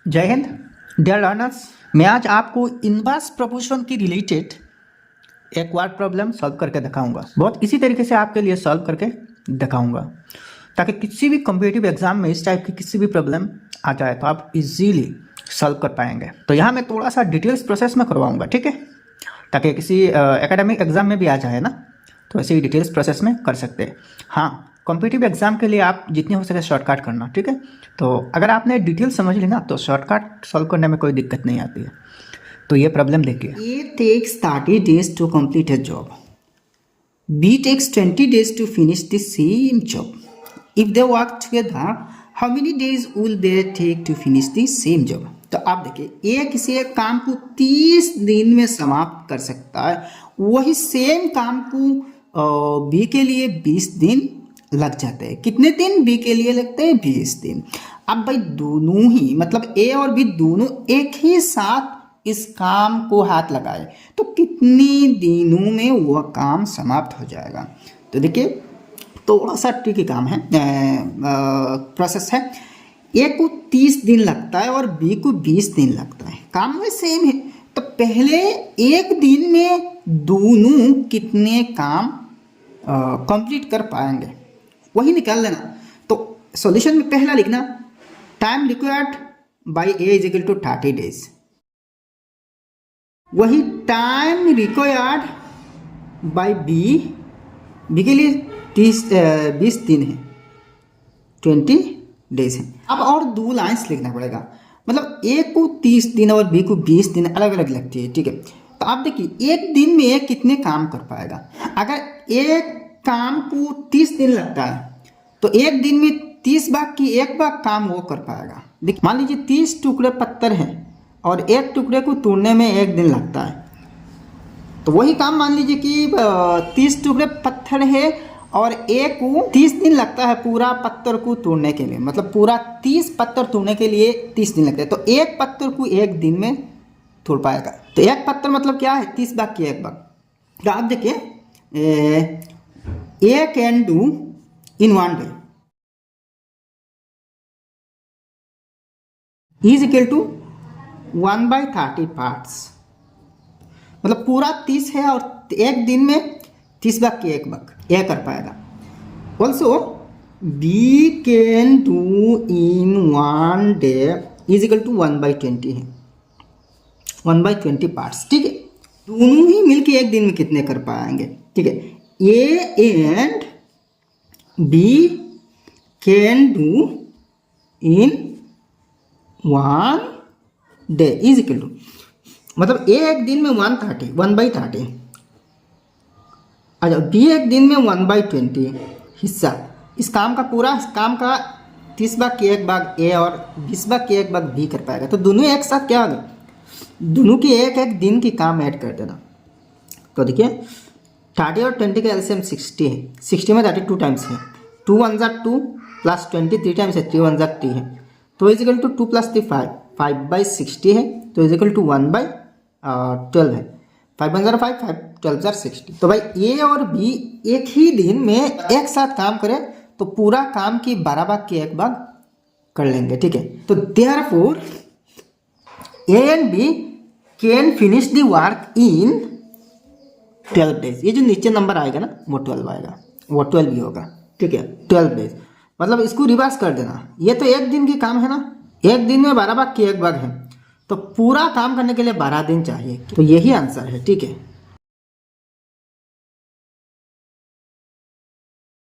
जय Hind dear learners. मैं आज आपको इनवर्स प्रोपोर्शन की रिलेटेड एक वर्ड प्रॉब्लम सॉल्व करके दिखाऊंगा। बहुत इसी तरीके से आपके लिए सॉल्व करके दिखाऊंगा ताकि किसी भी कॉम्पिटिटिव एग्जाम में इस टाइप की किसी भी प्रॉब्लम आ जाए तो आप इजीली सॉल्व कर पाएंगे। तो यहाँ मैं थोड़ा सा डिटेल्स प्रोसेस में करवाऊंगा, ठीक है, ताकि किसी एकेडमिक एग्जाम में भी आ जाए ना, तो ऐसे ही डिटेल्स प्रोसेस में कर सकते हैं। हाँ, कॉम्पिटिटिव एग्जाम के लिए आप जितने हो सके शॉर्टकट करना, ठीक है। तो अगर आपने डिटेल समझ ली ना तो शॉर्टकट सॉल्व करने में कोई दिक्कत नहीं आती है। तो ये प्रॉब्लम देखिए, A takes 30 days to complete a job. B takes 20 days to finish the same job. If they work together, how many days will they take to finish the same job? तो आप देखिए, A किसी एक काम को 30 दिन में समाप्त कर सकता है, वही सेम काम को B के लिए 20 दिन लग जाते हैं। कितने दिन B के लिए लगते हैं? 20 दिन। अब भाई दोनों ही मतलब A और B दोनों एक ही साथ इस काम को हाथ लगाए तो कितने दिनों में वह काम समाप्त हो जाएगा। तो देखिए, थोड़ा सा ट्रिकी काम है, प्रोसेस है। ए को 30 दिन लगता है और बी को 20 दिन लगता है, काम में सेम है। तो पहले एक दिन में दोनों कितने काम कंप्लीट कर पाएंगे वही निकाल लेना। तो सॉल्यूशन में पहला लिखना, time required by A is equal to 30 days. वही टाइम रिक्वायर्ड बाय बी के लिए 20 दिन है, 20 डेज है। अब और दो लाइन्स लिखना पड़ेगा, मतलब ए को 30 दिन और बी को 20 दिन अलग अलग लगती है, ठीक है। तो आप देखिए, एक दिन में ए कितने काम कर पाएगा। अगर एक काम को 30 दिन लगता है तो एक दिन में 30 भाग की एक भाग काम वो कर पाएगा। देखिए, मान लीजिए 30 टुकड़े पत्थर हैं और एक टुकड़े को तोड़ने में एक दिन लगता है, तो वही काम मान लीजिए कि 30 टुकड़े पत्थर है और एक को 30 दिन लगता है पूरा पत्थर को तोड़ने के लिए, मतलब पूरा 30 पत्थर तोड़ने के लिए 30 दिन लगता है। तो एक पत्थर को एक दिन में तोड़ पाएगा। तो एक पत्थर मतलब क्या है? 30 भाग की एक भाग। तो आप देखिए, A can do in 1 day is equal to 1/30 parts, मतलब पूरा 30 है और एक दिन में 30 भाग की एक भाग यह कर पाएगा। Also B can do in 1 day is equal to 1/20 है, 1/20 पार्ट्स, ठीक है। दोनों ही मिलके एक दिन में कितने कर पाएंगे, ठीक है। A and B can do in 1 day is equal to, मतलब ए एक दिन में 1/30 अच्छा, बी एक दिन में 1/20 हिस्सा इस काम का, पूरा इस काम का 30 भाग की एक भाग ए और 20 भाग की एक भाग बी कर पाएगा। तो दोनों एक साथ क्या होगा, दोनों की एक एक दिन की काम ऐड कर देना। तो देखिए, 30 और 20 का एलसीएम 60 है, 60 में 32 टाइम्स है, 2 1 जा 2 प्लस 20 3 टाइम्स है, 3 1 जा 3 है, तो इज इक्वल टू 2 + 3 5/60 है, तो इज इक्वल टू 1/12 है। 5 1 5 5 12 60। तो भाई ए और बी एक ही दिन में एक साथ काम करें तो पूरा काम की 12 भाग की एक भाग कर लेंगे, ठीक है। तो therefore A and B can finish the work in 12 days. ये जो नीचे नंबर आएगा ना वो 12 आएगा, वो 12 भी होगा, ठीक है। 12 डेज मतलब इसको रिवर्स कर देना, ये तो एक दिन की काम है ना, एक दिन में 12 भाग की एक भाग है, तो पूरा काम करने के लिए 12 दिन चाहिए। तो यही आंसर है, ठीक है।